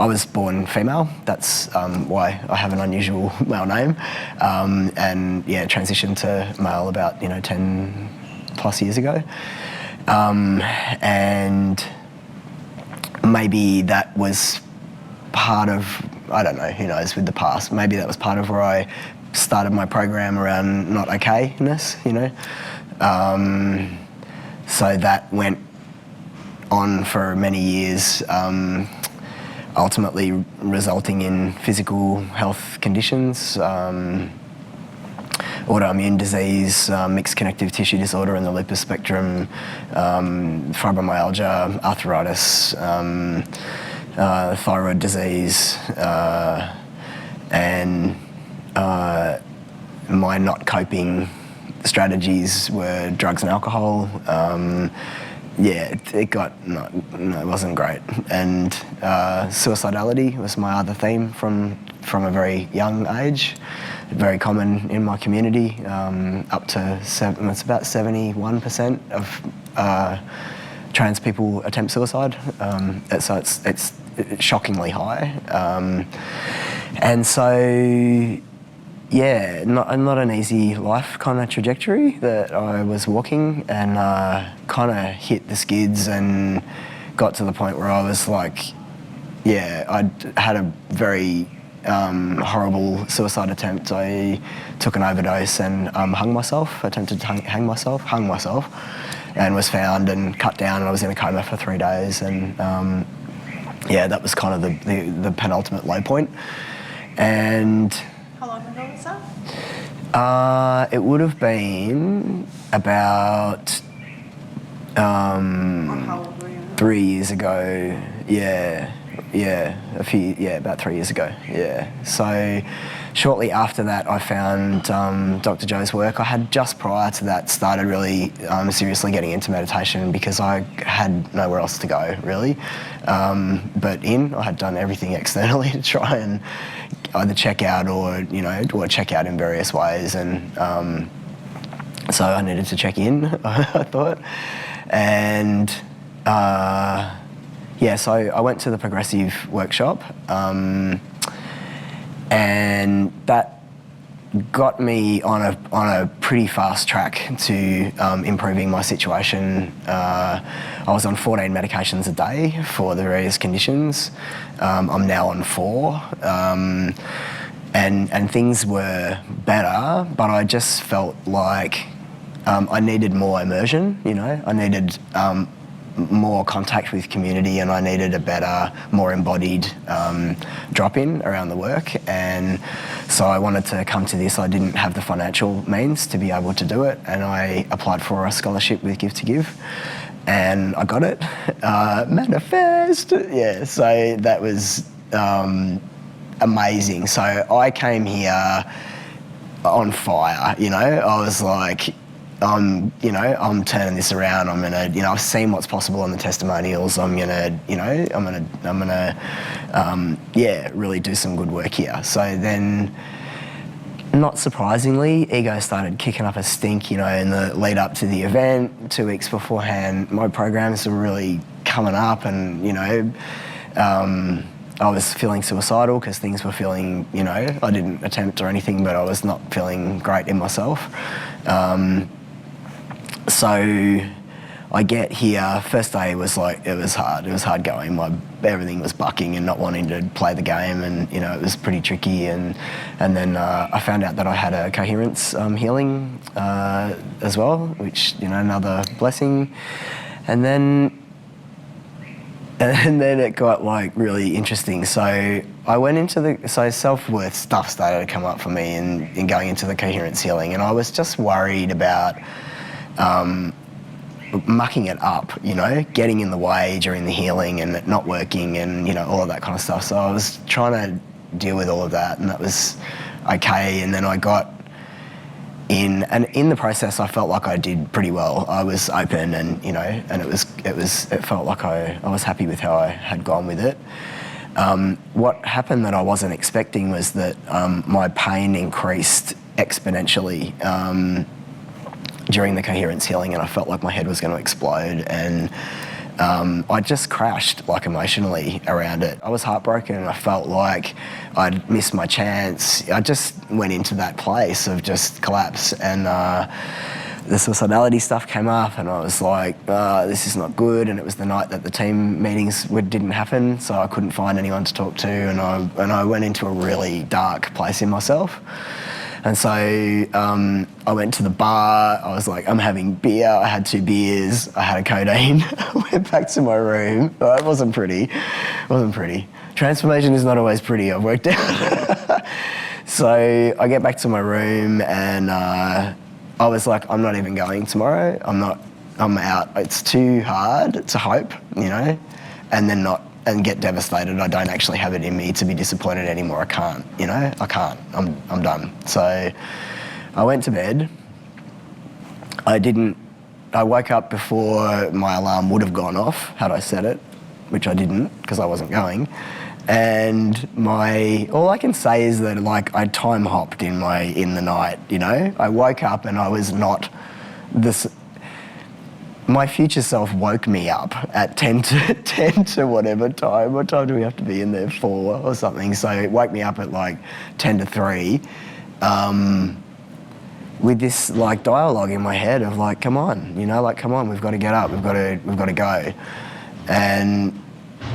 I was born female. That's why I have an unusual male name, and yeah, transitioned to male about 10 plus years ago, and maybe that was part of, I don't know, who knows with the past. Maybe that was part of where I started my program around not okayness, so that went on for many years, ultimately resulting in physical health conditions, autoimmune disease, mixed connective tissue disorder in the lupus spectrum, fibromyalgia, arthritis, thyroid disease, and my not coping strategies were drugs and alcohol. It wasn't great. And suicidality was my other theme from a very young age, very common in my community. Up to it's about 71% of trans people attempt suicide. So it's shockingly high. And so, yeah, not an easy life kind of trajectory that I was walking, and kind of hit the skids and got to the point where I was like, yeah, I'd had a very horrible suicide attempt. I took an overdose and hung myself, attempted to hung myself, and was found and cut down, and I was in a coma for 3 days, and that was kind of the penultimate low point. And how long ago was that? It would have been about How old were you? 3 years ago. About 3 years ago. Yeah. So shortly after that, I found Dr. Joe's work. I had just prior to that started really seriously getting into meditation because I had nowhere else to go, really. But I had done everything externally to try and either check out or check out in various ways. And so I needed to check in, I thought. And so I went to the progressive workshop, and that got me on a pretty fast track to improving my situation. I was on 14 medications a day for the various conditions. I'm now on 4, and things were better, but I just felt like I needed more immersion. I needed more contact with community, and I needed a better, more embodied drop-in around the work. And so I wanted to come to this. I didn't have the financial means to be able to do it, and I applied for a scholarship with Give to Give, and I got it. Manifest! Yeah, so that was amazing. So I came here on fire, I was like, I'm turning this around. I'm gonna, I've seen what's possible on the testimonials. I'm gonna really do some good work here. So then, not surprisingly, ego started kicking up a stink, in the lead up to the event. 2 weeks beforehand, my programs were really coming up, and I was feeling suicidal because things were feeling, I didn't attempt or anything, but I was not feeling great in myself. So I get here, first day was like, it was hard going. Everything was bucking and not wanting to play the game, and it was pretty tricky. And then I found out that I had a coherence healing as well, which, another blessing. And then it got like really interesting. So I went into self-worth stuff started to come up for me in going into the coherence healing, and I was just worried about mucking it up, getting in the way during the healing and it not working, and all of that kind of stuff. So I was trying to deal with all of that, and that was okay. And then I got in, and in the process I felt like I did pretty well. I was open, and and it felt like I was happy with how I had gone with it. What happened that I wasn't expecting was that my pain increased exponentially during the coherence healing, and I felt like my head was going to explode. And I just crashed, like, emotionally around it. I was heartbroken and I felt like I'd missed my chance. I just went into that place of just collapse, and the suicidality stuff came up, and I was like, this is not good. And it was the night that the team meetings didn't happen, so I couldn't find anyone to talk to, and I went into a really dark place in myself. And so I went to the bar. I was like, I'm having beer. I had 2 beers. I had a codeine. I went back to my room. It wasn't pretty. It wasn't pretty. Transformation is not always pretty, I've worked out. So I get back to my room, and I was like, I'm not even going tomorrow. I'm out. It's too hard to hope, you know, and get devastated. I don't actually have it in me to be disappointed anymore. I can't, you know, I can't. I'm done. So I went to bed. I woke up before my alarm would have gone off had I set it, which I didn't because I wasn't going. And all I can say is that, like, I time hopped in the night, you know. I woke up and I was not this. My future self woke me up at 10 to whatever time. What time do we have to be in there? 4 or something. So it woke me up at like 10 to 3 with this, like, dialogue in my head of, like, come on, you know, like, come on, we've got to get up, we've got to go. And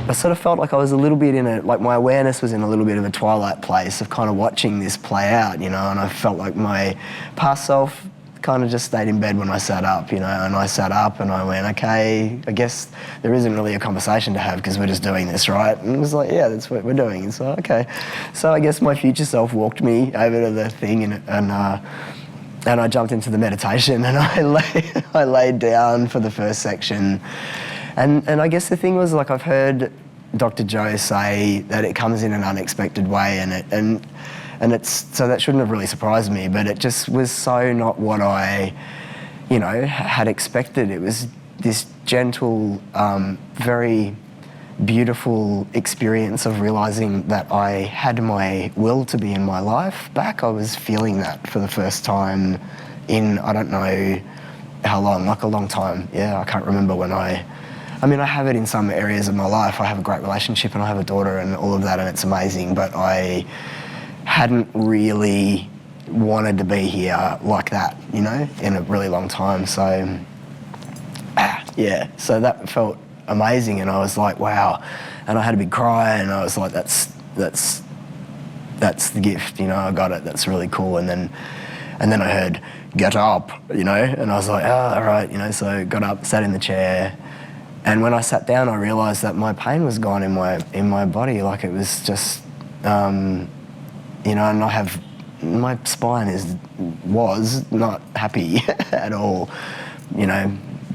I sort of felt like I was a little bit like, my awareness was in a little bit of a twilight place of kind of watching this play out, you know, and I felt like my past self kind of just stayed in bed when I sat up, you know, and I sat up and I went, okay, I guess there isn't really a conversation to have because we're just doing this, right? And it was like, yeah, that's what we're doing. And so, okay. So I guess my future self walked me over to the thing, and I jumped into the meditation, and I laid down for the first section. And I guess the thing was, like, I've heard Dr. Joe say that it comes in an unexpected way, and it's, so that shouldn't have really surprised me, but it just was so not what I, you know, had expected. It was this gentle, very beautiful experience of realising that I had my will to be in my life back. I was feeling that for the first time in, I don't know how long, like a long time. Yeah, I can't remember when I mean, I have it in some areas of my life. I have a great relationship and I have a daughter and all of that, and it's amazing, but I hadn't really wanted to be here like that, you know, in a really long time. So, yeah, so that felt amazing, and I was like, wow. And I had a big cry, and I was like, that's the gift, you know, I got it, that's really cool. And then I heard, get up, you know, and I was like, all right, you know, so got up, sat in the chair, and when I sat down, I realised that my pain was gone in my body, like it was just, you know, and my spine was not happy at all, you know,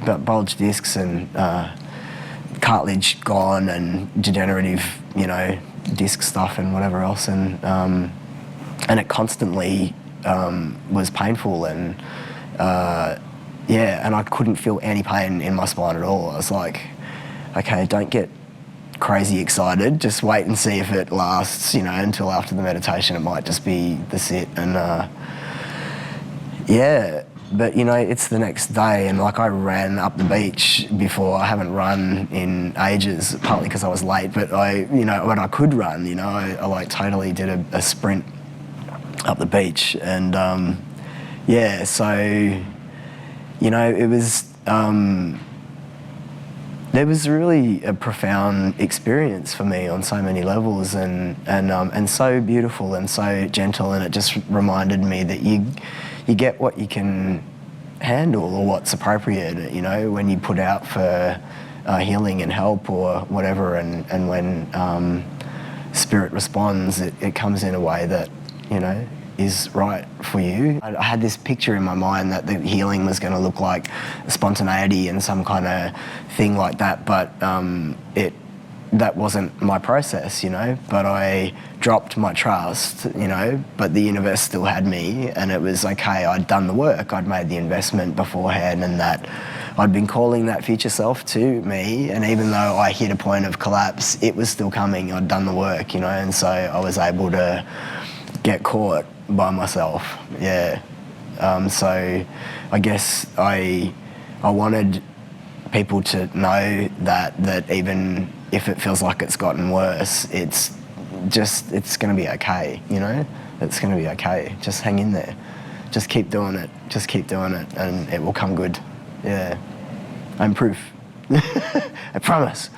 but bulged discs and cartilage gone and degenerative, you know, disc stuff and whatever else, and it constantly was painful, and yeah, and I couldn't feel any pain in my spine at all. I was like, okay, don't get crazy excited, just wait and see if it lasts, you know, until after the meditation. It might just be the sit, and yeah, but you know, it's the next day, and like I ran up the beach before. I haven't run in ages, partly because I was late, but you know, when I could run, you know, I like totally did a sprint up the beach, and yeah, so, you know, it was there was really a profound experience for me on so many levels, and so beautiful and so gentle, and it just reminded me that you get what you can handle or what's appropriate, you know, when you put out for healing and help or whatever, and when spirit responds, it comes in a way that, you know, is right for you. I had this picture in my mind that the healing was going to look like spontaneity and some kind of thing like that, but that wasn't my process, you know, but I dropped my trust, you know, but the universe still had me, and it was okay, I'd done the work, I'd made the investment beforehand, and that I'd been calling that future self to me, and even though I hit a point of collapse, it was still coming, I'd done the work, you know, and so I was able to get caught by myself, yeah. So I guess I wanted people to know that even if it feels like it's gotten worse, it's going to be okay, you know? It's going to be okay. Just hang in there. Just keep doing it. Just keep doing it, and it will come good. Yeah. I'm proof. I promise.